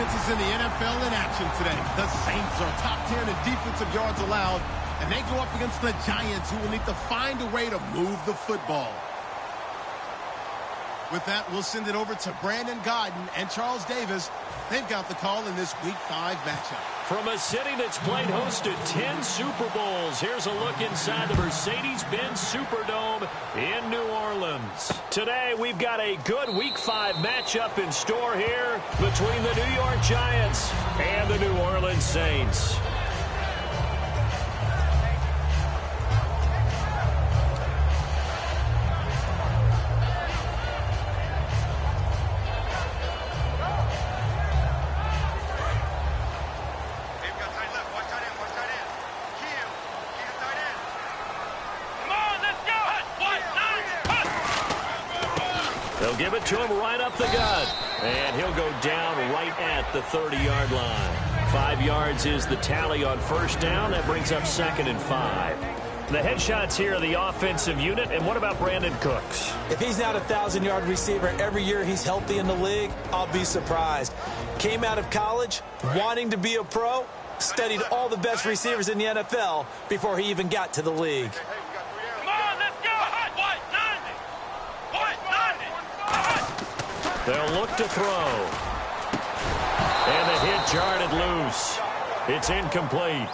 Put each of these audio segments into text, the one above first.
defenses in the NFL in action today. The Saints are top 10 in defensive yards allowed, and they go up against the Giants, who will need to find a way to move the football. With that, we'll send it over to Brandon Gaudin and Charles Davis. They've got the call in this Week 5 matchup. From a city that's played host to 10 Super Bowls, here's a look inside the Mercedes-Benz Superdome in New Orleans. Today, we've got a good Week 5 matchup in store here between the New York Giants and the New Orleans Saints. They'll give it to him right up the gut. And he'll go down right at the 30-yard line. 5 yards is the tally on first down. That brings up 2nd and 5. The headshots here are the offensive unit. And what about Brandon Cooks? If he's not a 1,000-yard receiver every year he's healthy in the league, I'll be surprised. Came out of college wanting to be a pro, studied all the best receivers in the NFL before he even got to the league. They'll look to throw. And the hit jarred it loose. It's incomplete.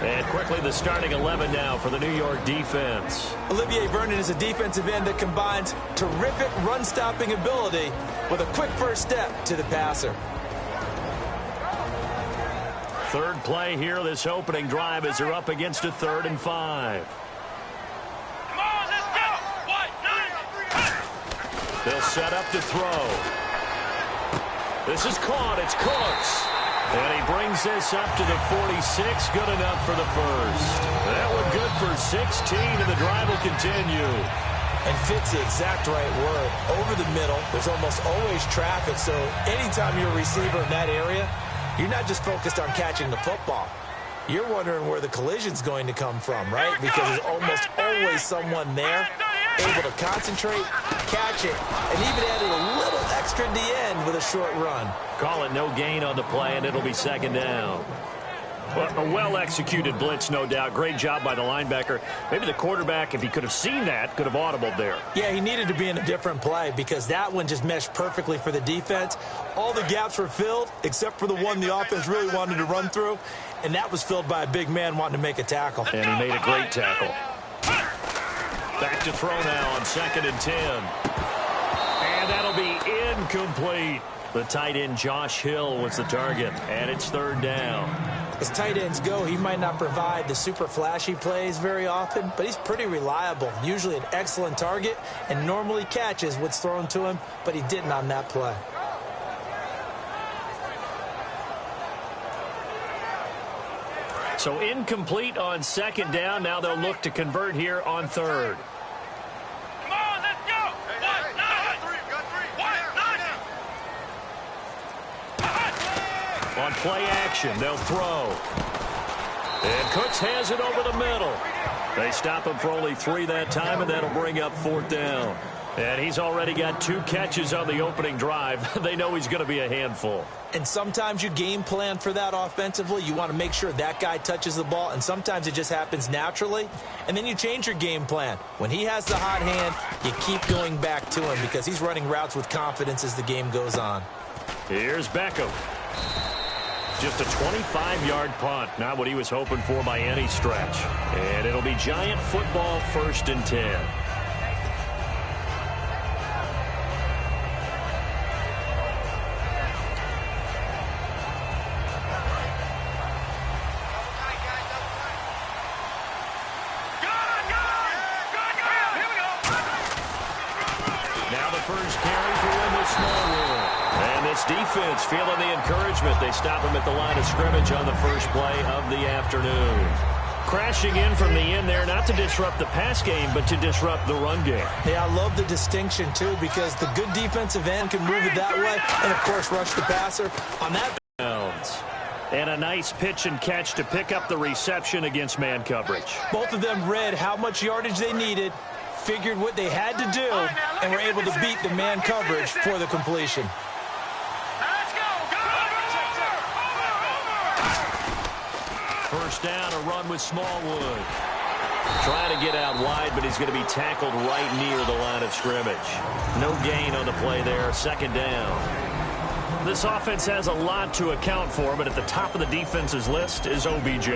And quickly the starting 11 now for the New York defense. Olivier Vernon is a defensive end that combines terrific run-stopping ability with a quick first step to the passer. Third play here, this opening drive, as they're up against a 3rd and 5. They'll set up to throw. This is caught. It's Cooks. And he brings this up to the 46. Good enough for the first. That one good for 16, and the drive will continue. And fits the exact right word. Over the middle, there's almost always traffic. So anytime you're a receiver in that area, you're not just focused on catching the football. You're wondering where the collision's going to come from, right? Because there's almost always someone there able to concentrate, catch it, and even added a little extra at the end with a short run. Call it no gain on the play, and it'll be 2nd down. Well, a well-executed blitz, no doubt. Great job by the linebacker. Maybe the quarterback, if he could have seen that, could have audibled there. Yeah, he needed to be in a different play because that one just meshed perfectly for the defense. All the gaps were filled except for the one the offense really wanted to run through, and that was filled by a big man wanting to make a tackle. And he made a great tackle. Back to throw now on 2nd and 10. And that'll be incomplete. The tight end Josh Hill was the target, and it's 3rd down. As tight ends go, he might not provide the super flashy plays very often, but he's pretty reliable, usually an excellent target, and normally catches what's thrown to him, but he didn't on that play. So incomplete on 2nd down. Now they'll look to convert here on 3rd. Come on, let's go. On play action, they'll throw. And Cooks has it over the middle. They stop him for only 3 that time, and that'll bring up 4th down. And he's already got 2 catches on the opening drive. They know he's going to be a handful. And sometimes you game plan for that offensively. You want to make sure that guy touches the ball, and sometimes it just happens naturally. And then you change your game plan. When he has the hot hand, you keep going back to him because he's running routes with confidence as the game goes on. Here's Beckham. Just a 25-yard punt. Not what he was hoping for by any stretch. And it'll be Giant football, 1st and 10. Defense feeling the encouragement. They stop him at the line of scrimmage on the first play of the afternoon. Crashing in from the end there, not to disrupt the pass game, but to disrupt the run game. Yeah, I love the distinction, too, because the good defensive end can move it that way and, of course, rush the passer on that. And a nice pitch and catch to pick up the reception against man coverage. Both of them read how much yardage they needed, figured what they had to do, and were able to beat the man coverage for the completion. first down, a run with Smallwood. Trying to get out wide, but he's going to be tackled right near the line of scrimmage. No gain on the play there, second down. This offense has a lot to account for, but at the top of the defense's list is OBJ.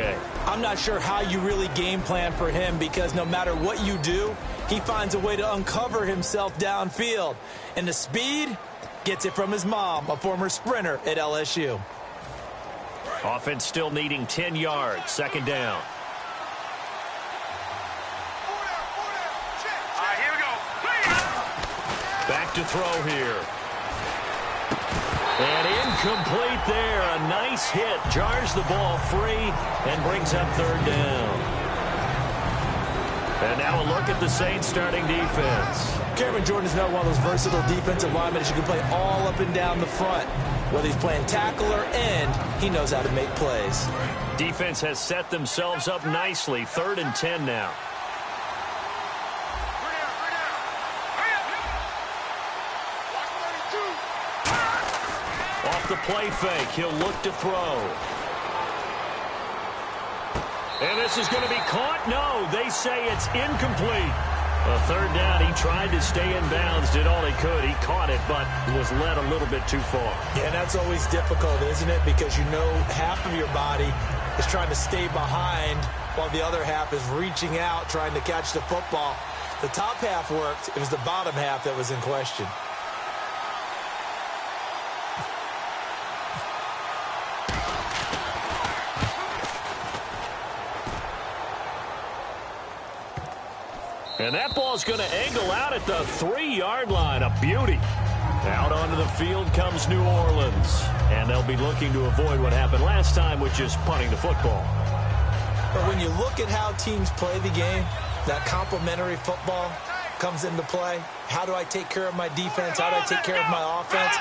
I'm not sure how you really game plan for him, because no matter what you do, he finds a way to uncover himself downfield. And the speed gets it from his mom, a former sprinter at LSU. Offense still needing 10 yards, second down. Back to throw here. And incomplete there. A nice hit. Jars the ball free and brings up third down. And now a look at the Saints starting defense. Cameron Jordan is another one of those versatile defensive linemen that you can play all up and down the front. Whether he's playing tackle or end, he knows how to make plays. Defense has set themselves up nicely. 3rd and 10 now. Off the play fake, he'll look to throw. And this is going to be caught. No, they say it's incomplete. A 3rd down, he tried to stay in bounds, did all he could. He caught it, but was led a little bit too far. Yeah, and that's always difficult, isn't it? Because you know half of your body is trying to stay behind while the other half is reaching out, trying to catch the football. The top half worked. It was the bottom half that was in question. And that ball's going to angle out at the 3-yard line. A beauty. Out onto the field comes New Orleans. And they'll be looking to avoid what happened last time, which is punting the football. But when you look at how teams play the game, that complementary football comes into play. How do I take care of my defense? How do I take care of my offense?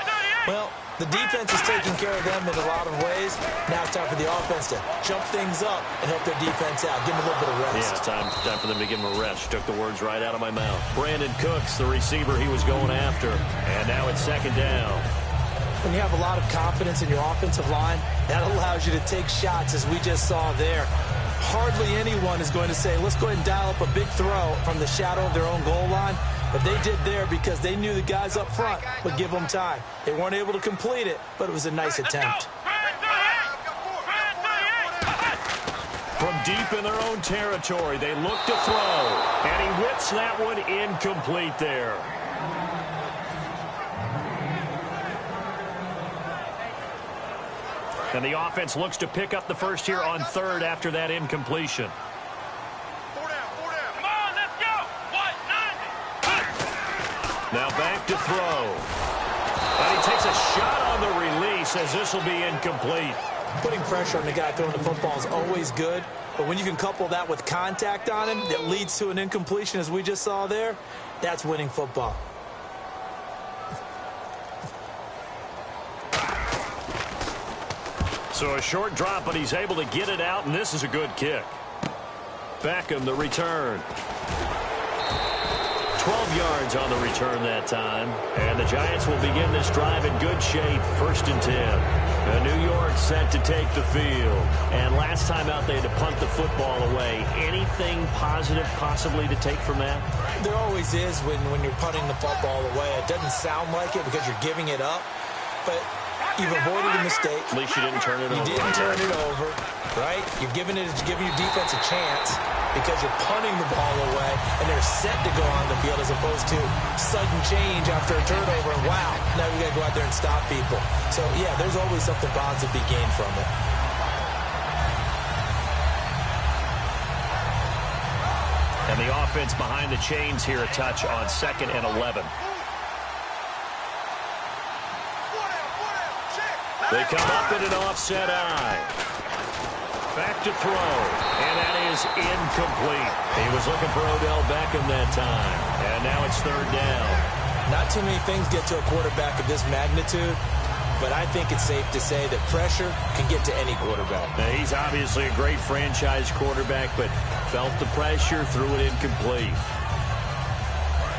Well, the defense is taking care of them in a lot of ways. Now it's time for the offense to jump things up and help their defense out. Give them a little bit of rest. Yeah, it's time for them to give them a rest. Took the words right out of my mouth. Brandon Cooks, the receiver he was going after. And now it's second down. When you have a lot of confidence in your offensive line, that allows you to take shots, as we just saw there. Hardly anyone is going to say, let's go ahead and dial up a big throw from the shadow of their own goal line. But they did there because they knew the guys up front would give them time. They weren't able to complete it, but it was a nice attempt. From deep in their own territory, they look to throw. And he whips that one incomplete there. And the offense looks to pick up the first here on 3rd after that incompletion. Now back to throw. And he takes a shot on the release as this will be incomplete. Putting pressure on the guy throwing the football is always good, but when you can couple that with contact on him that leads to an incompletion, as we just saw there, that's winning football. So a short drop, but he's able to get it out, and this is a good kick. Beckham, the return. 12 yards on the return that time. And the Giants will begin this drive in good shape. 1st and 10. New York set to take the field. And last time out, they had to punt the football away. Anything positive possibly to take from that? There always is when you're punting the football away. It doesn't sound like it because you're giving it up. But you've avoided a mistake. At least you didn't turn it over. You didn't turn it over, right? You're giving your defense a chance because you're punting the ball away, and they're set to go on the field as opposed to sudden change after a turnover, and wow, now we got to go out there and stop people. So, yeah, there's always something positive to be gained from it. And the offense behind the chains here a touch on 2nd and 11. They come up in an offset eye. Back to throw. And that is incomplete. He was looking for Odell Beckham that time. And now it's 3rd down. Not too many things get to a quarterback of this magnitude, but I think it's safe to say that pressure can get to any quarterback. Now, he's obviously a great franchise quarterback, but felt the pressure, threw it incomplete.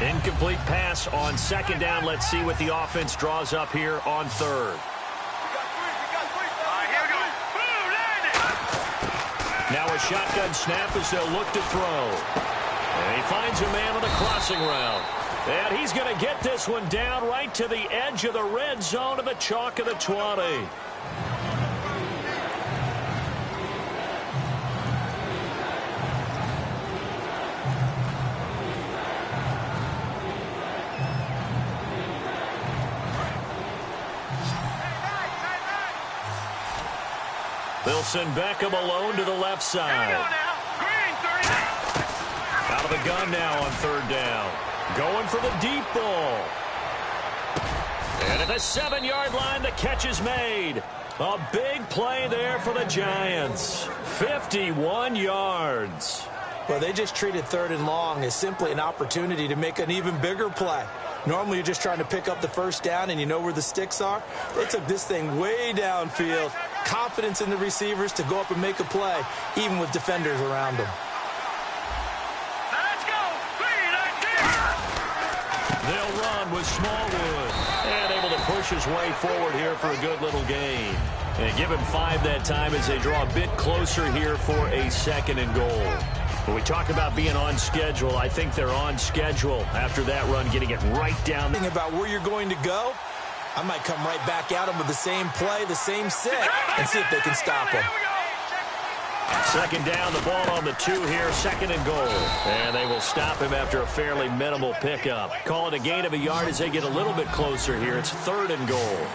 Incomplete pass on 2nd down. Let's see what the offense draws up here on 3rd. Now a shotgun snap as they'll look to throw. And he finds a man on the crossing route. And he's going to get this one down right to the edge of the red zone of the chalk of the 20. They'll send Beckham alone to the left side. Out of the gun now on third down. Going for the deep ball. And at the 7-yard line, the catch is made. A big play there for the Giants. 51 yards. Well, they just treated third and long as simply an opportunity to make an even bigger play. Normally, you're just trying to pick up the first down and you know where the sticks are. They took this thing way downfield. Confidence in the receivers to go up and make a play, even with defenders around them. Let's go. They'll run with Smallwood. And able to push his way forward here for a good little gain. And give him 5 that time as they draw a bit closer here for a 2nd and goal. When we talk about being on schedule, I think they're on schedule after that run, getting it right down. Thinking about where you're going to go, I might come right back at them with the same play, the same set, and see if they can stop them. 2nd down, the ball on the 2 here, 2nd and goal. And they will stop him after a fairly minimal pickup. Call it a gain of a yard as they get a little bit closer here. It's 3rd and goal.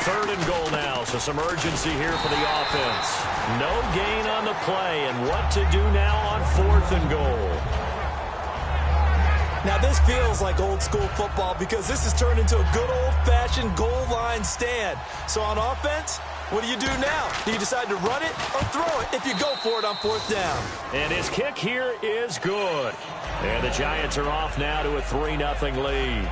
3rd and goal now, so some urgency here for the offense. No gain on the play, and what to do now on 4th and goal. Now, this feels like old-school football because this has turned into a good old-fashioned goal line stand. So on offense, what do you do now? Do you decide to run it or throw it if you go for it on 4th down? And his kick here is good. And the Giants are off now to a 3-0 lead.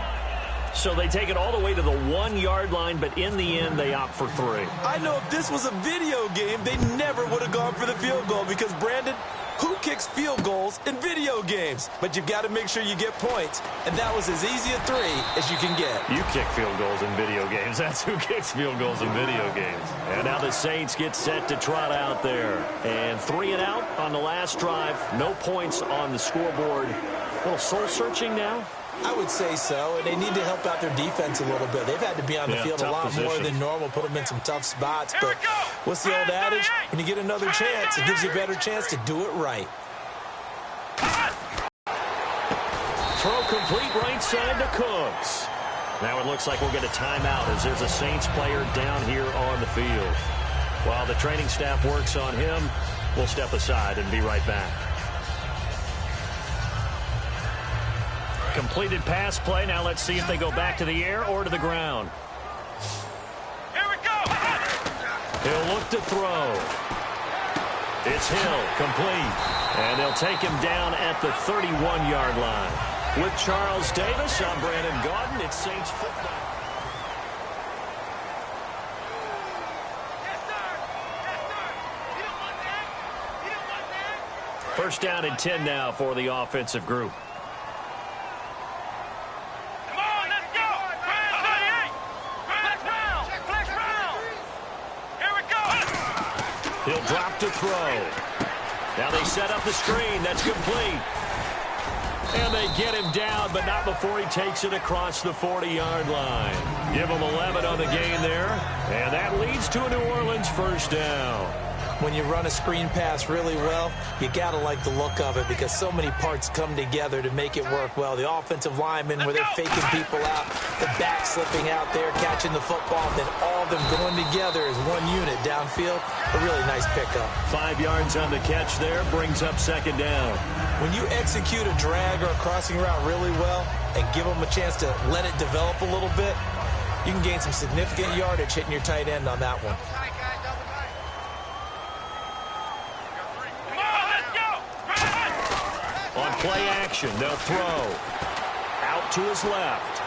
So they take it all the way to the 1-yard line, but in the end, they opt for 3. I know if this was a video game, they never would have gone for the field goal because, Brandon, who kicks field goals in video games? But you've got to make sure you get points, and that was as easy a 3 as you can get. You kick field goals in video games. That's who kicks field goals in video games. And now the Saints get set to trot out there. And 3 and out on the last drive. No points on the scoreboard. A little soul-searching now. I would say so, and they need to help out their defense a little bit. They've had to be on the field a lot more than normal, put them in some tough spots. But what's the old adage? When you get another chance, it gives you a better chance to do it right. Throw complete right side to Cooks. Now it looks like we'll get a timeout as there's a Saints player down here on the field. While the training staff works on him, we'll step aside and be right back. Completed pass play. Now let's see if they go back to the air or to the ground. Here we go. He'll look to throw. It's Hill, complete. And they'll take him down at the 31-yard line. With Charles Davis, I'm Brandon Gaudin. It's Saints football. Yes, sir. Yes, sir. You don't want that. You don't want that. 1st down and 10 now for the offensive group. He'll drop to throw. Now they set up the screen. That's complete. And they get him down, but not before he takes it across the 40-yard line. Give him 11 on the gain there. And that leads to a New Orleans 1st down. When you run a screen pass really well, you got to like the look of it because so many parts come together to make it work well. The offensive linemen, where they're faking people out, the back slipping out there, catching the football, then all of them going together as one unit downfield. A really nice pickup. 5 yards on the catch there, brings up 2nd down. When you execute a drag or a crossing route really well and give them a chance to let it develop a little bit, you can gain some significant yardage hitting your tight end on that one. On play action, they'll throw. Out to his left.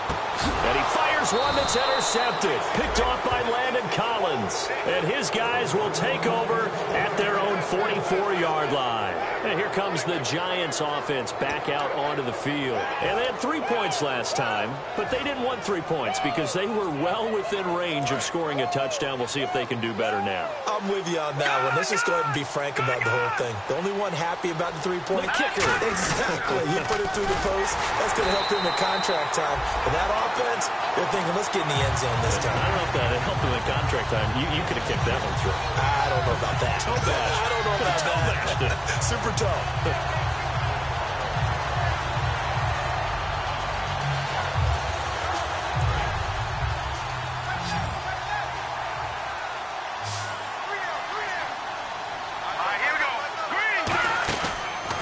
And he fires one that's intercepted. Picked off by Landon Collins. And his guys will take over at their own 44-yard line. And here comes the Giants offense back out onto the field. And they had 3 points last time, but they didn't want 3 points because they were well within range of scoring a touchdown. We'll see if they can do better now. I'm with you on that one. Let's just go ahead and be frank about the whole thing. The only one happy about the three-point kicker. Exactly. You put it through the post. That's going to help him in contract time. But that offense, they're thinking, let's get in the end zone this time. I don't know if that helped him in contract time. You could have kicked that one through. I don't know about that. Toe bash. I don't know about that. Super toe.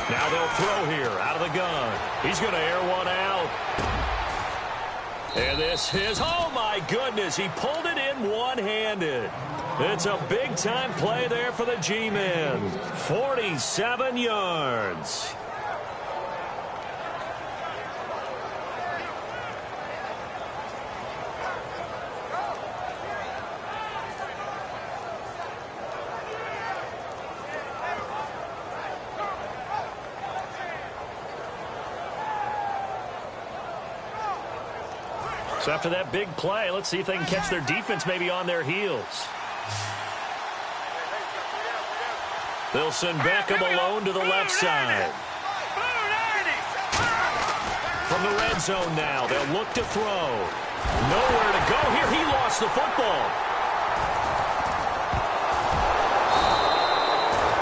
Now they'll throw here out of the gun. He's going to air one out. And this is, oh my goodness, he pulled it in one-handed. It's a big-time play there for the G-Men. 47 yards. So after that big play, let's see if they can catch their defense maybe on their heels. They'll send Beckham alone to the left side. From the red zone now, they'll look to throw. Nowhere to go here. He lost the football.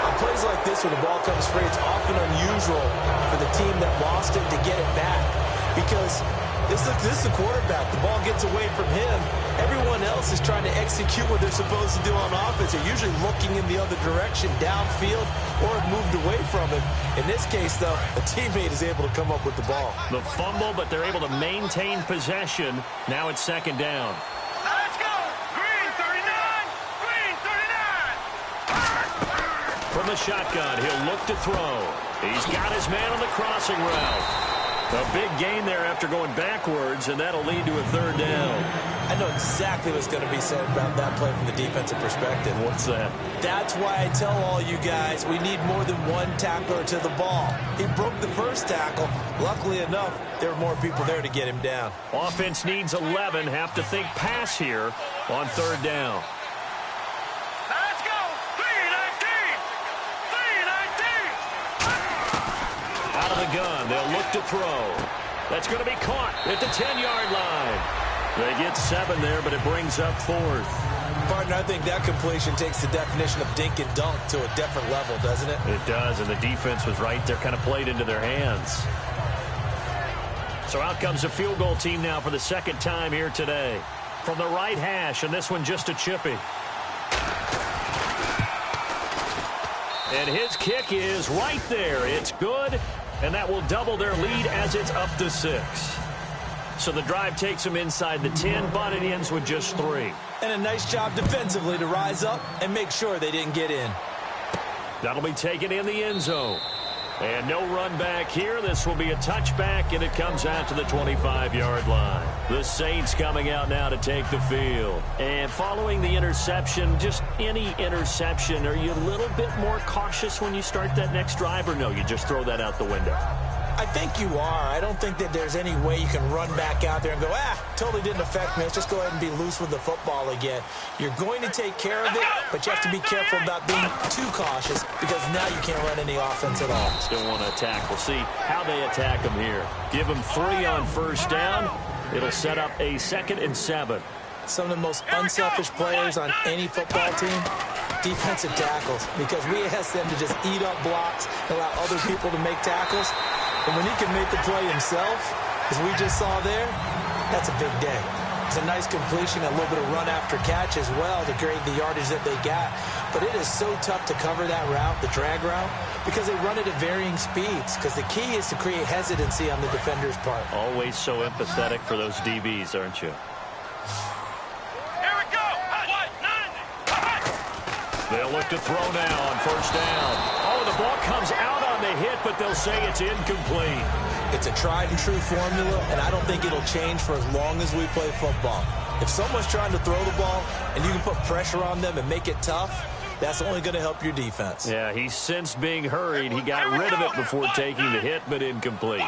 On plays like this where the ball comes free, it's often unusual for the team that lost it to get it back. Because this is the quarterback. The ball gets away from him. Everyone else is trying to execute what they're supposed to do on offense. They're usually looking in the other direction, downfield, or have moved away from him. In this case, though, a teammate is able to come up with the ball. The fumble, but they're able to maintain possession. Now it's second down. Let's go! Green 39! Green 39! From the shotgun, he'll look to throw. He's got his man on the crossing route. A big gain there after going backwards, and that'll lead to a third down. I know exactly what's going to be said about that play from the defensive perspective. What's that? That's why I tell all you guys we need more than one tackler to the ball. He broke the first tackle. Luckily enough, there were more people there to get him down. Offense needs 11. Have to think pass here on third down. Let's go! 319! 319! Out of the gun, they'll look to throw. That's going to be caught at the 10-yard line. They get 7 there, but it brings up fourth. Partner, I think that completion takes the definition of dink and dunk to a different level, doesn't it? It does, and the defense was right there, kind of played into their hands. So out comes the field goal team now for the second time here today. From the right hash, and this one just a chippy. And his kick is right there. It's good, and that will double their lead as it's up to 6. So the drive takes them inside the 10, but it ends with just 3. And a nice job defensively to rise up and make sure they didn't get in. That'll be taken in the end zone. And no run back here. This will be a touchback, and it comes out to the 25-yard line. The Saints coming out now to take the field. And following the interception, just any interception, are you a little bit more cautious when you start that next drive, or no, you just throw that out the window? I think you are. I don't think that there's any way you can run back out there and go, totally didn't affect me. Let's just go ahead and be loose with the football again. You're going to take care of it, but you have to be careful about being too cautious because now you can't run any offense at all. Still want to attack. We'll see how they attack them here. Give them 3 on first down. It'll set up a 2nd and 7. Some of the most unselfish players on any football team, defensive tackles, because we ask them to just eat up blocks, allow other people to make tackles. And when he can make the play himself, as we just saw there, that's a big day. It's a nice completion, a little bit of run after catch as well to create the yardage that they got. But it is so tough to cover that route, the drag route, because they run it at varying speeds. Because the key is to create hesitancy on the defender's part. Always so empathetic for those DBs, aren't you? Here we go! They'll look to throw now on first down. Oh, the ball comes out on the hit, but they'll say it's incomplete. It's a tried-and-true formula, and I don't think it'll change for as long as we play football. If someone's trying to throw the ball and you can put pressure on them and make it tough, that's only going to help your defense. Yeah, he's sensed being hurried. He got rid of it before taking the hit, but incomplete.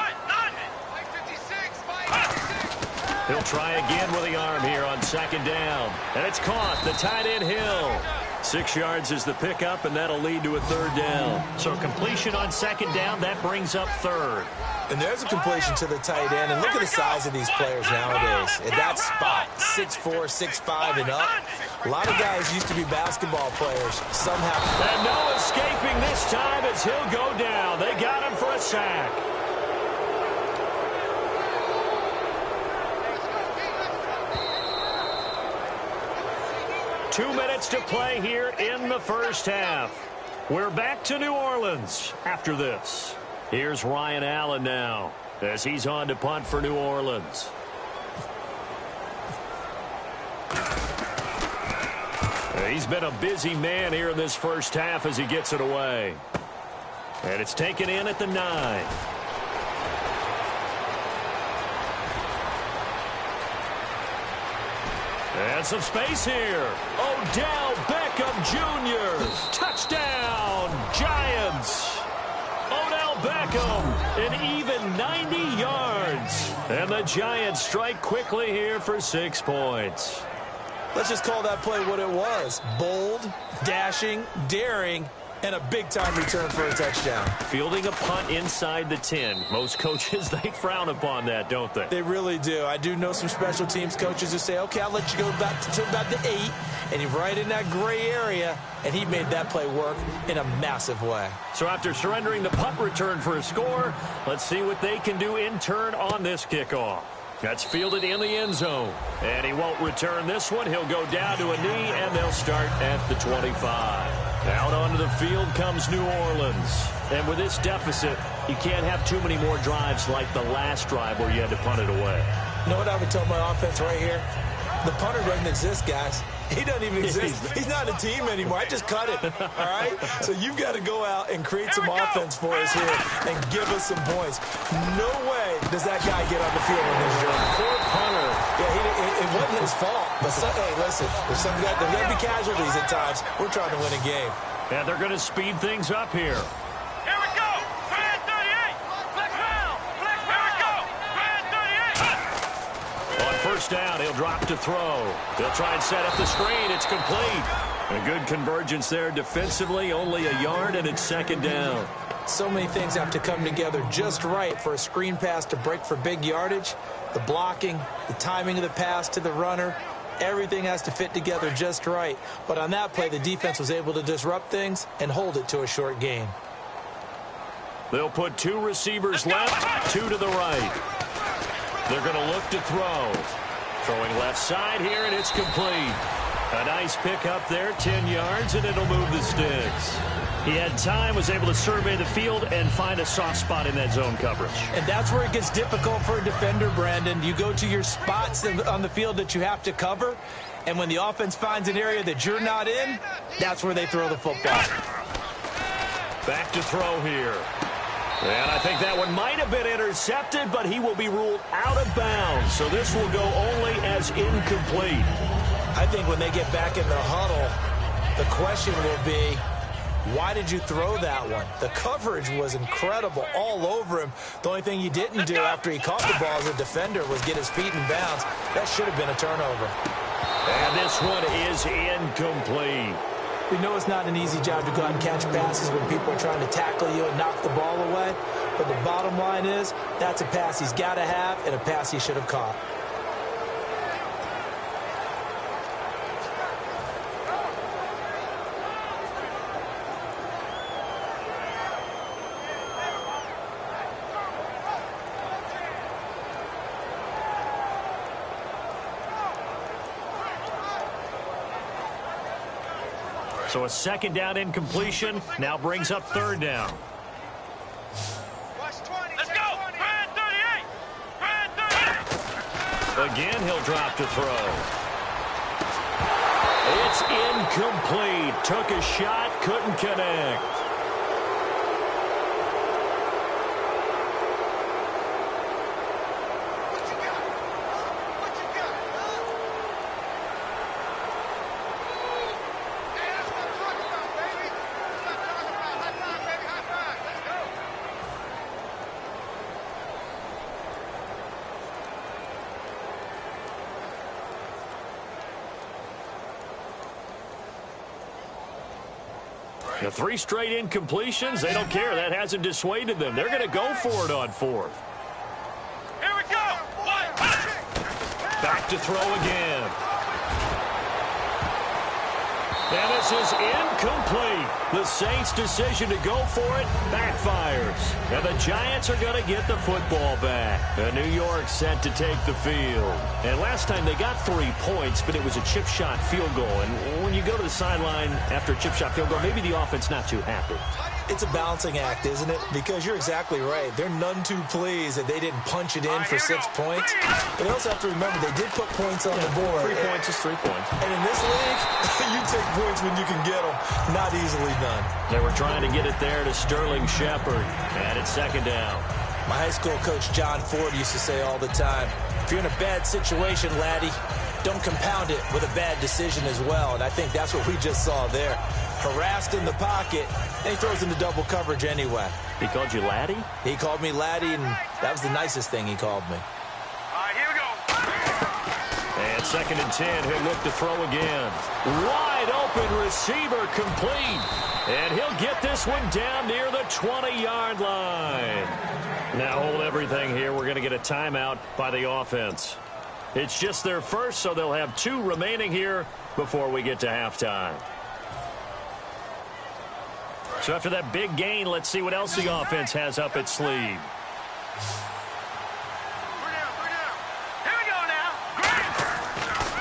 He'll try again with the arm here on second down. And it's caught. The tight end Hill. 6 yards is the pickup, and that'll lead to a third down. So completion on second down, that brings up third. And there's a completion to the tight end. And look at the size of these players nowadays. At that spot, 6'4", 6'5", and up. A lot of guys used to be basketball players. Some have. And no escaping this time as he'll go down. They got him for a sack. Two minutes to play here in the first half. We're back to New Orleans after this. Here's Ryan Allen now as he's on to punt for New Orleans. He's been a busy man here in this first half as he gets it away. And it's taken in at the 9. And some space here. Odell Beckham Jr. Touchdown, Giants. Odell Beckham, an even 90 yards. And the Giants strike quickly here for 6 points. Let's just call that play what it was. Bold, dashing, daring, and a big-time return for a touchdown. Fielding a punt inside the 10. Most coaches, they frown upon that, don't they? They really do. I do know some special teams coaches who say, okay, I'll let you go back to about the 8, and you're right in that gray area, and he made that play work in a massive way. So after surrendering the punt return for a score, let's see what they can do in turn on this kickoff. That's fielded in the end zone. And he won't return this one. He'll go down to a knee, and they'll start at the 25. Out onto the field comes New Orleans. And with this deficit, you can't have too many more drives like the last drive where you had to punt it away. You know what I would tell my offense right here? The punter doesn't exist, guys. He doesn't even exist. He's not a team anymore. I just cut it, all right? So you've got to go out and create some offense for us here and give us some points. No way does that guy get on the field on this drive. Poor punter. Yeah, it wasn't his fault. But, hey, listen, there's going to be casualties at times. We're trying to win a game. And they're going to speed things up here. Here we go. Brand 38. Flex round. Flex. Here we go. Brand 38. On first down, he'll drop to throw. They'll try and set up the screen. It's complete. A good convergence there defensively. Only a yard, and it's second down. So many things have to come together just right for a screen pass to break for big yardage. The blocking, the timing of the pass to the runner, everything has to fit together just right. But on that play, the defense was able to disrupt things and hold it to a short gain. They'll put 2 receivers left, 2 to the right. They're going to look to throw. Throwing left side here, and it's complete. A nice pick up there, 10 yards, and it'll move the sticks. He had time, was able to survey the field and find a soft spot in that zone coverage. And that's where it gets difficult for a defender, Brandon. You go to your spots on the field that you have to cover, and when the offense finds an area that you're not in, that's where they throw the football. Back to throw here. And I think that one might have been intercepted, but he will be ruled out of bounds. So this will go only as incomplete. I think when they get back in the huddle, the question will be, why did you throw that one? The coverage was incredible all over him. The only thing he didn't do after he caught the ball as a defender was get his feet in bounds. That should have been a turnover. And this one is incomplete. We know it's not an easy job to go out and catch passes when people are trying to tackle you and knock the ball away. But the bottom line is, that's a pass he's got to have and a pass he should have caught. So a second down incompletion now brings up third down. Let's go. Brand 38. Brand 38. Again, he'll drop to throw. It's incomplete. Took a shot, couldn't connect. The 3 straight incompletions, they don't care. That hasn't dissuaded them. They're going to go for it on 4th. Here we go. Back to throw again. And this is incomplete. The Saints' decision to go for it backfires. And the Giants are going to get the football back. And New York set to take the field. And last time they got 3 points, but it was a chip shot field goal. And when you go to the sideline after a chip shot field goal, maybe the offense not too happy. It's a balancing act, isn't it? Because you're exactly right. They're none too pleased that they didn't punch it in for 6 points. But they also have to remember they did put points on the board. 3 points is 3 points. And in this league, you take points when you can get them. Not easily done. They were trying to get it there to Sterling Shepard. And it's 2nd down. My high school coach, John Ford, used to say all the time, if you're in a bad situation, laddie, don't compound it with a bad decision as well. And I think that's what we just saw there. Harassed in the pocket, and he throws into double coverage anyway. He called you laddie? He called me laddie, and that was the nicest thing he called me. All right, here we go. And 2nd and 10, he'll look to throw again. Wide open receiver complete. And he'll get this one down near the 20-yard line. Now hold everything here. We're going to get a timeout by the offense. It's just their first, so they'll have 2 remaining here before we get to halftime. So after that big gain, let's see what else the offense has up its sleeve. 3 down. Here we go now.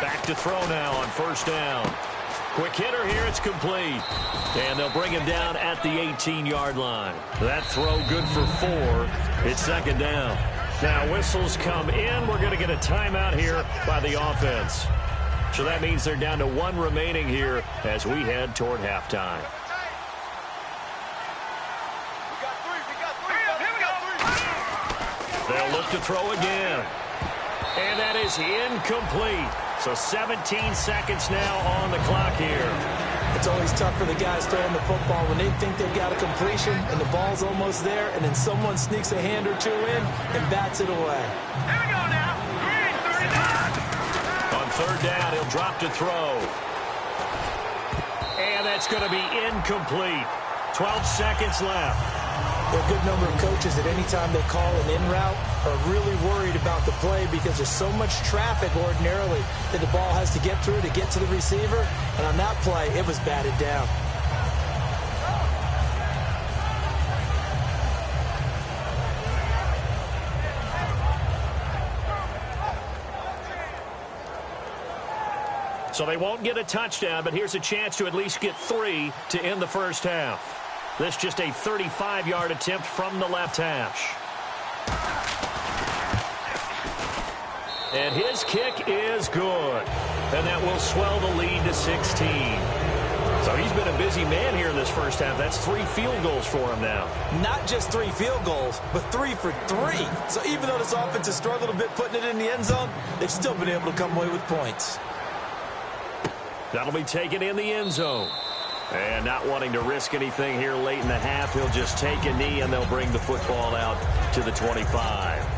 Back to throw now on 1st down. Quick hitter here, it's complete. And they'll bring him down at the 18-yard line. That throw good for 4. It's 2nd down. Now whistles come in. We're going to get a timeout here by the offense. So that means they're down to 1 remaining here as we head toward halftime. They'll look to throw again. And that is incomplete. So 17 seconds now on the clock here. It's always tough for the guys throwing the football when they think they've got a completion and the ball's almost there, and then someone sneaks a hand or 2 in and bats it away. Here we go now. 3rd down. On 3rd down, he'll drop to throw. And that's going to be incomplete. 12 seconds left. There are a good number of coaches that any time they call an in route are really worried about the play because there's so much traffic ordinarily that the ball has to get through to get to the receiver. And on that play, it was batted down. So they won't get a touchdown, but here's a chance to at least get 3 to end the first half. This just a 35-yard attempt from the left hash. And his kick is good. And that will swell the lead to 16. So he's been a busy man here in this first half. That's 3 field goals for him now. Not just 3 field goals, but 3 for 3. So even though this offense has struggled a bit putting it in the end zone, they've still been able to come away with points. That'll be taken in the end zone. And not wanting to risk anything here late in the half, he'll just take a knee and they'll bring the football out to the 25.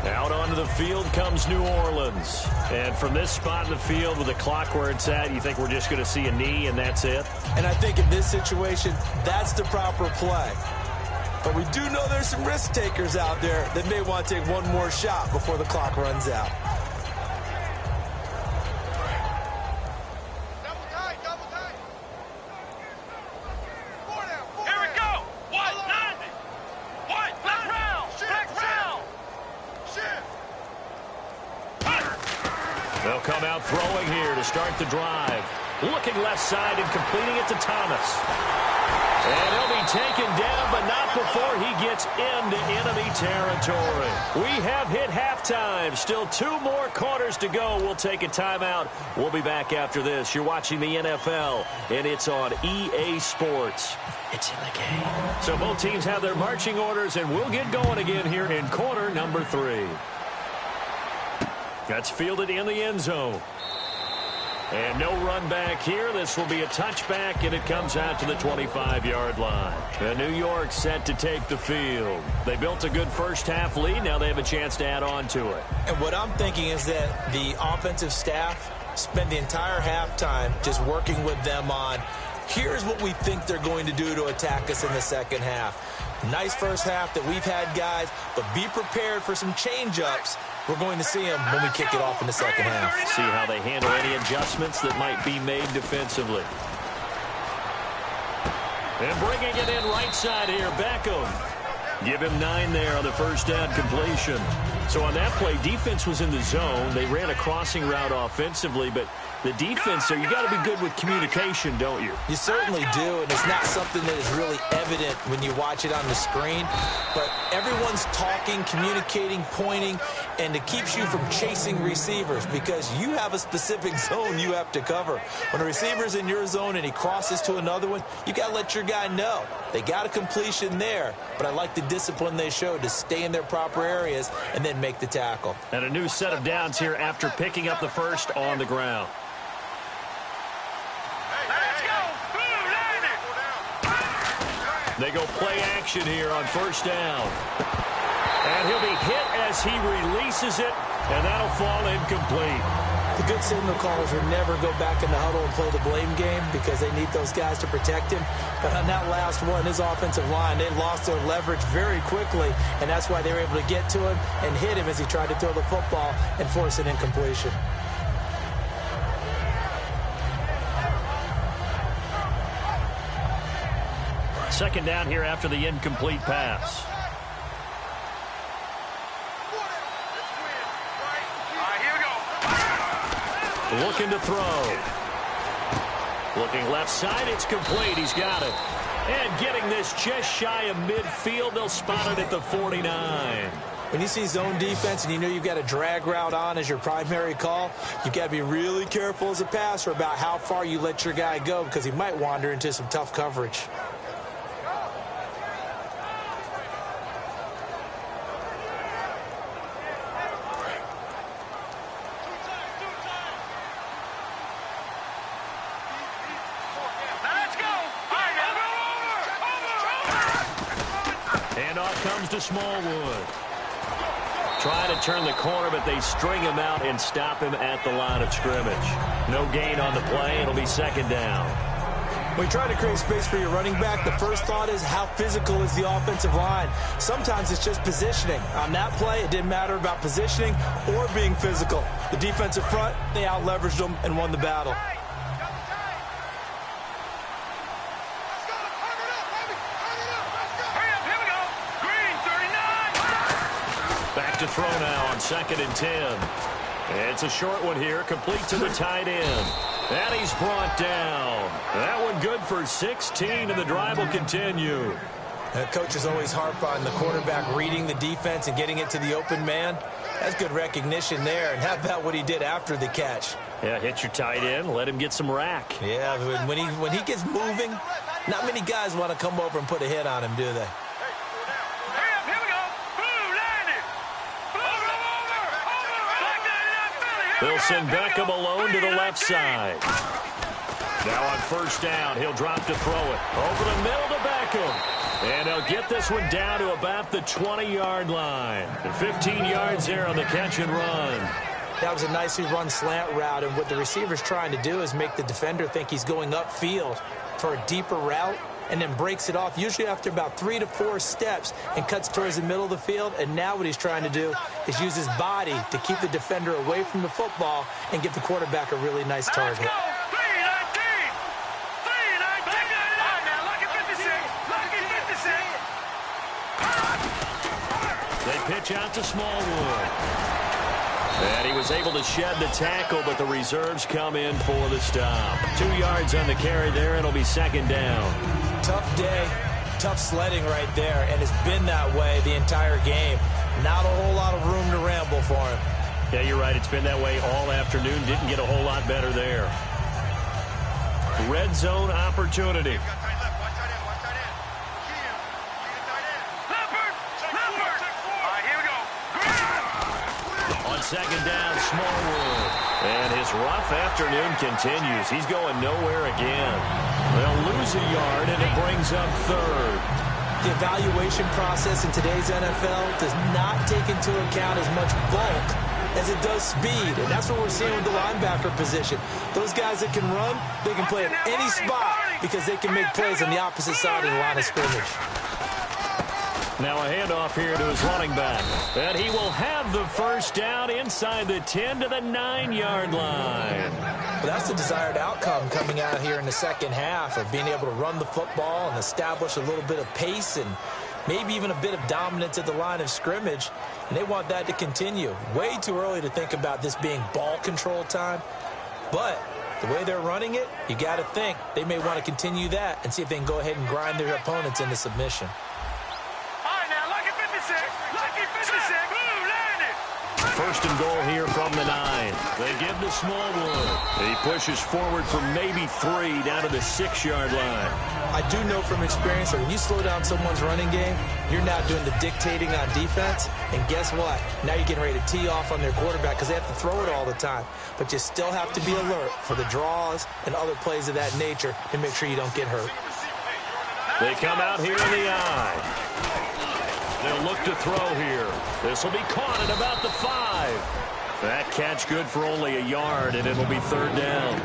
Out onto the field comes New Orleans. And from this spot in the field with the clock where it's at, you think we're just going to see a knee and that's it? And I think in this situation, that's the proper play. But we do know there's some risk takers out there that may want to take one more shot before the clock runs out. They'll come out throwing here to start the drive. Looking left side and completing it to Thomas. And he'll be taken down, but not before he gets into enemy territory. We have hit halftime. Still 2 more quarters to go. We'll take a timeout. We'll be back after this. You're watching the NFL, and it's on EA Sports. It's in the game. So both teams have their marching orders, and we'll get going again here in quarter number 3. That's fielded in the end zone. And no run back here. This will be a touchback, and it comes out to the 25-yard line. And New York set to take the field. They built a good first-half lead. Now they have a chance to add on to it. And what I'm thinking is that the offensive staff spent the entire halftime just working with them on Here's what we think they're going to do to attack us in the second half. Nice first half that we've had, guys, but be prepared for some change-ups. We're going to see them when we kick it off in the second half. See how they handle any adjustments that might be made defensively. And bringing it in right side here, Beckham. Give him 9 there on the first down completion. So on that play, defense was in the zone. They ran a crossing route offensively, but the defense there, you got to be good with communication, don't you? You certainly do, and it's not something that is really evident when you watch it on the screen. But everyone's talking, communicating, pointing, and it keeps you from chasing receivers because you have a specific zone you have to cover. When a receiver's in your zone and he crosses to another one, you got to let your guy know. They got a completion there, but I like the discipline they showed to stay in their proper areas and then make the tackle. And a new set of downs here after picking up the first on the ground. They go play action here on first down. And he'll be hit as he releases it, and that'll fall incomplete. The good signal callers would never go back in the huddle and play the blame game because they need those guys to protect him. But on that last one, his offensive line, they lost their leverage very quickly, and that's why they were able to get to him and hit him as he tried to throw the football and force an incompletion. Second down here after the incomplete pass. Looking to throw. Looking left side, it's complete. He's got it. And getting this just shy of midfield, they'll spot it at the 49. When you see zone defense and you know you've got a drag route on as your primary call, you've got to be really careful as a passer about how far you let your guy go because he might wander into some tough coverage. Comes to Smallwood. Trying to turn the corner, but they string him out and stop him at the line of scrimmage. No gain on the play. It'll be second down. When you try to create space for your running back, the first thought is how physical is the offensive line. Sometimes it's just positioning. On that play, it didn't matter about positioning or being physical. The defensive front, they out-leveraged them and won the battle. To throw now on 2nd and 10. It's a short one here, complete to the tight end. And he's brought down. That one good for 16, and the drive will continue. Coaches always harp on the quarterback reading the defense and getting it to the open man. That's good recognition there. And how about what he did after the catch? Yeah, hit your tight end, let him get some rack. Yeah, when he gets moving, not many guys want to come over and put a hit on him, do they? They'll send Beckham alone to the left side. Now on first down, he'll drop to throw it. Over the middle to Beckham. And he'll get this one down to about the 20-yard line. 15 yards there on the catch and run. That was a nicely run slant route, and what the receiver's trying to do is make the defender think he's going upfield for a deeper route, and then breaks it off, usually after about 3 to 4 steps, and cuts towards the middle of the field. And now what he's trying to do is use his body to keep the defender away from the football and give the quarterback a really nice target. They pitch out to Smallwood. And he was able to shed the tackle, but the reserves come in for the stop. 2 yards on the carry there, and it'll be second down. Tough day, tough sledding right there, and it's been that way the entire game. Not a whole lot of room to ramble for him. Yeah, you're right. It's been that way all afternoon. Didn't get a whole lot better there. Red zone opportunity. On second down, Smallwood. And his rough afternoon continues. He's going nowhere again. They'll lose a yard, and it brings up third. The evaluation process in today's NFL does not take into account as much bulk as it does speed, and that's what we're seeing with the linebacker position. Those guys that can run, they can play at any spot. because they can make plays on the opposite side of the line of scrimmage. Now a handoff here to his running back. And he will have the first down inside the 10 to the 9-yard line. Well, that's the desired outcome coming out here in the second half of being able to run the football and establish a little bit of pace and maybe even a bit of dominance at the line of scrimmage. And they want that to continue. Way too early to think about this being ball control time. But the way they're running it, you got to think they may want to continue that and see if they can go ahead and grind their opponents into submission. First and goal here from the 9. They give to Smallwood. He pushes forward for maybe 3 down to the 6-yard line. I do know from experience that when you slow down someone's running game, you're now doing the dictating on defense. And guess what? Now you're getting ready to tee off on their quarterback because they have to throw it all the time. But you still have to be alert for the draws and other plays of that nature to make sure you don't get hurt. They come out here in the eye. They'll look to throw here. This will be caught at about the 5. That catch good for only a yard, and it'll be 3rd down.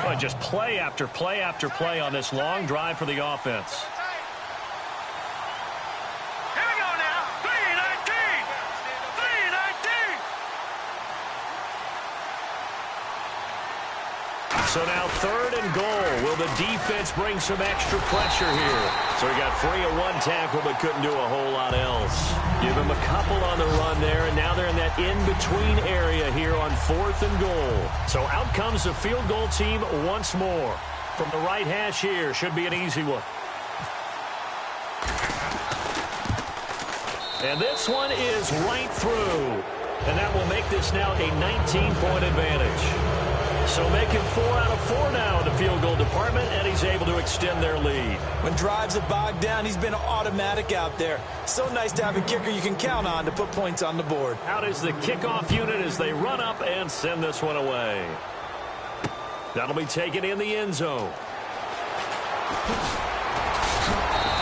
Well, just play after play after play on this long drive for the offense. So now 3rd and goal. Will the defense bring some extra pressure here? So he got free of 1 tackle but couldn't do a whole lot else. Give him a couple on the run there, and now they're in that in-between area here on 4th and goal. So out comes the field goal team once more. From the right hash here, should be an easy one. And this one is right through. And that will make this now a 19-point advantage. So making 4 out of 4 now in the field goal department, and he's able to extend their lead. When drives have bogged down, he's been automatic out there. So nice to have a kicker you can count on to put points on the board. Out is the kickoff unit as they run up and send this one away. That'll be taken in the end zone.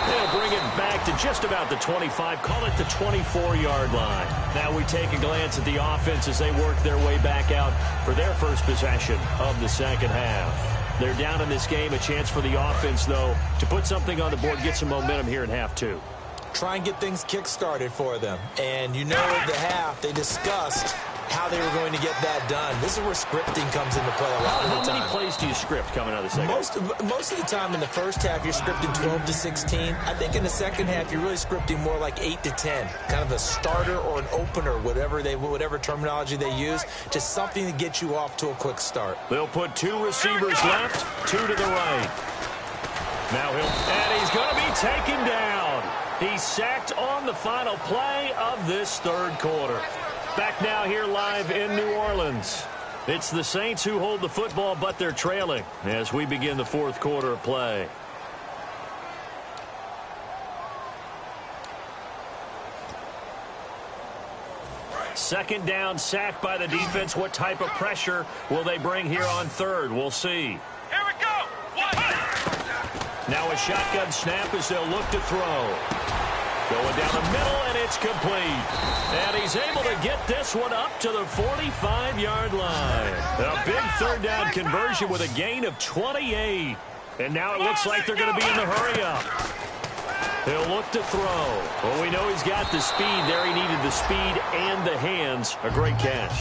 They'll bring it back to just about the 25, call it the 24-yard line. Now we take a glance at the offense as they work their way back out for their first possession of the second half. They're down in this game. A chance for the offense, though, to put something on the board, get some momentum here in half 2. Try and get things kick-started for them. And you know at the half they discussed how they were going to get that done. This is where scripting comes into play a lot of the time. How many plays do you script coming out of the second half? Most of the time in the first half, you're scripting 12 to 16. I think in the second half, you're really scripting more like 8 to 10. Kind of a starter or an opener, whatever terminology they use. Just something to get you off to a quick start. They'll put 2 receivers left, 2 to the right. Now he's going to be taken down. He's sacked on the final play of this 3rd quarter. Back now here live in New Orleans. It's the Saints who hold the football, but they're trailing as we begin the 4th quarter of play. Second down, sacked by the defense. What type of pressure will they bring here on 3rd? We'll see. Here we go. Now a shotgun snap as they'll look to throw. Going down the middle, and it's complete. And he's able to get this one up to the 45-yard line. A big 3rd down conversion with a gain of 28. And now it looks like they're going to be in the hurry-up. He'll look to throw. Well, we know he's got the speed there. He needed the speed and the hands. A great catch.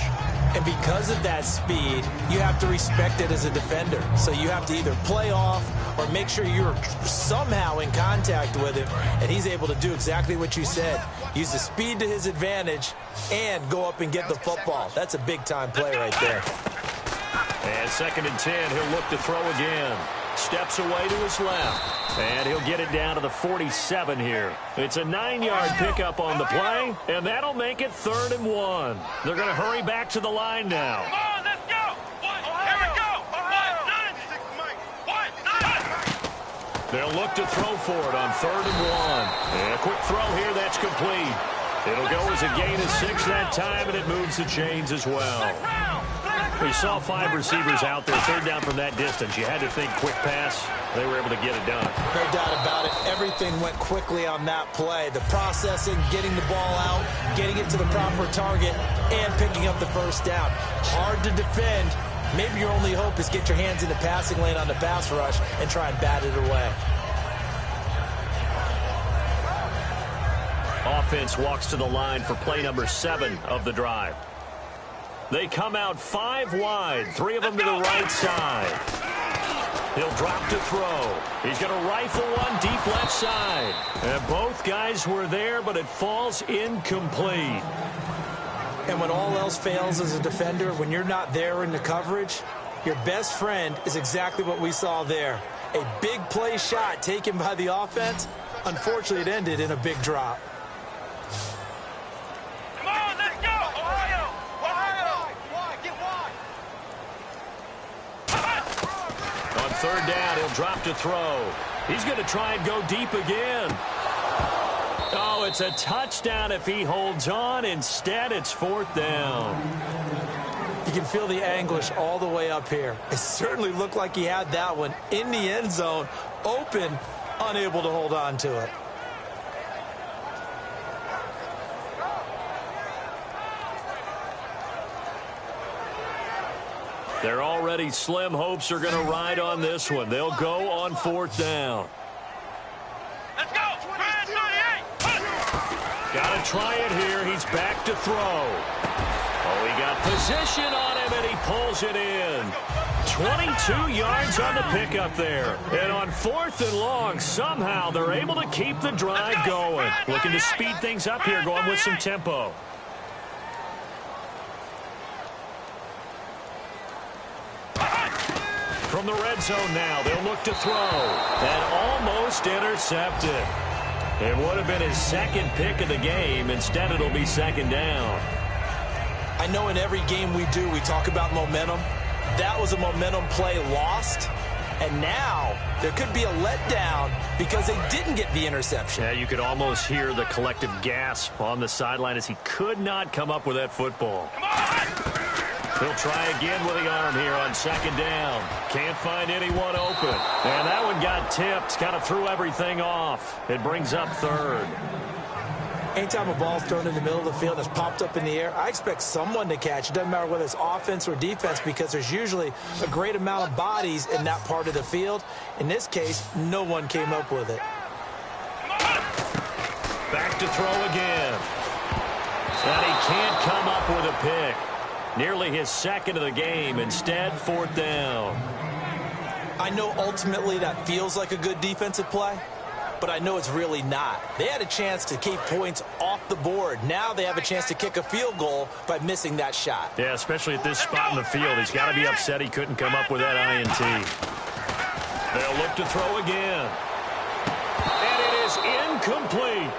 And because of that speed, you have to respect it as a defender. So you have to either play off or make sure you're somehow in contact with him. And he's able to do exactly what you said. Use the speed to his advantage and go up and get the football. That's a big-time play right there. And 2nd and 10, he'll look to throw again. Steps away to his left. And he'll get it down to the 47 here. It's a 9-yard pickup on the play, and that'll make it 3rd and 1. They're going to hurry back to the line now. Come on, let's go. Here we go. 1-9. They'll look to throw for it on 3rd and 1. And a quick throw here, that's complete. It'll go as a gain of 6 that time, and it moves the chains as well. We saw 5 receivers out there, third down from that distance. You had to think quick pass. They were able to get it done. No doubt about it. Everything went quickly on that play. The processing, getting the ball out, getting it to the proper target, and picking up the first down. Hard to defend. Maybe your only hope is get your hands in the passing lane on the pass rush and try and bat it away. Offense walks to the line for play number 7 of the drive. They come out 5 wide, 3 of them to the right side. He'll drop to throw. He's going to rifle one deep left side. And both guys were there, but it falls incomplete. And when all else fails as a defender, when you're not there in the coverage, your best friend is exactly what we saw there. A big play shot taken by the offense. Unfortunately, it ended in a big drop. Come on, let's go! Ohio! Ohio! Get wide! On third down, he'll drop to throw. He's going to try and go deep again. Oh, it's a touchdown if he holds on. Instead, it's 4th down. You can feel the anguish all the way up here. It certainly looked like he had that one in the end zone, open, unable to hold on to it. They're already slim hopes are going to ride on this one. They'll go on 4th down. Let's go! Brand 38! Got to try it here. He's back to throw. Oh, he got position on him, and he pulls it in. 22 yards on the pickup there. And on 4th and long, somehow they're able to keep the drive going. Looking to speed things up here, going with some tempo. From the red zone now, they'll look to throw. And almost intercepted. It would have been his 2nd pick of the game. Instead, it'll be 2nd down. I know in every game we do, we talk about momentum. That was a momentum play lost. And now there could be a letdown because they didn't get the interception. Yeah, you could almost hear the collective gasp on the sideline as he could not come up with that football. Come on! He'll try again with the arm here on 2nd down. Can't find anyone open. And that one got tipped. Kind of threw everything off. It brings up 3rd. Anytime a ball's thrown in the middle of the field and it's popped up in the air, I expect someone to catch. It doesn't matter whether it's offense or defense because there's usually a great amount of bodies in that part of the field. In this case, no one came up with it. Back to throw again. And he can't come up with a pick. Nearly his 2nd of the game. Instead, 4th down. I know ultimately that feels like a good defensive play, but I know it's really not. They had a chance to keep points off the board. Now they have a chance to kick a field goal by missing that shot. Yeah, especially at this spot in the field. He's got to be upset he couldn't come up with that INT. They'll look to throw again. And it is incomplete.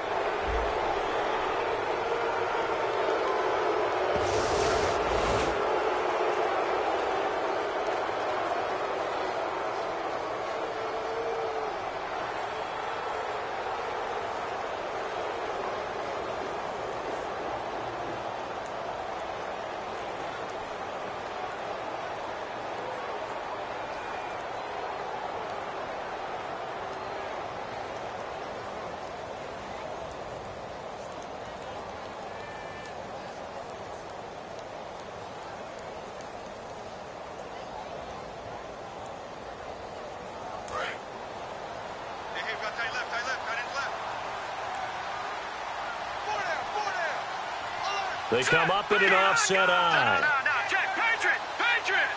They come up in an offset eye. No, check. Patriot!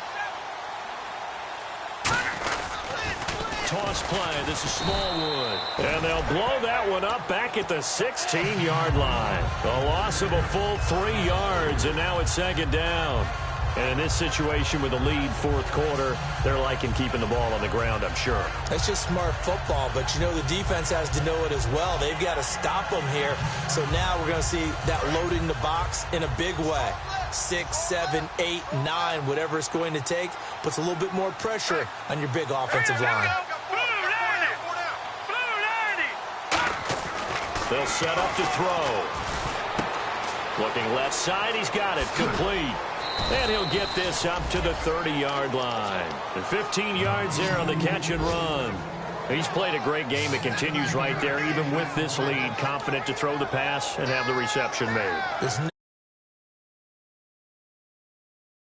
Toss play. This is Smallwood. And they'll blow that one up back at the 16-yard line. A loss of a full 3 yards, and now it's 2nd down. And in this situation with a lead 4th quarter, they're liking keeping the ball on the ground, I'm sure. That's just smart football, but you know the defense has to know it as well. They've got to stop them here. So now we're going to see that loading the box in a big way. 6, 7, 8, 9, whatever it's going to take, puts a little bit more pressure on your big offensive line. They'll set up to throw. Looking left side, he's got it. Complete. And he'll get this up to the 30-yard line. And 15 yards there on the catch and run. He's played a great game. It continues right there, even with this lead, confident to throw the pass and have the reception made.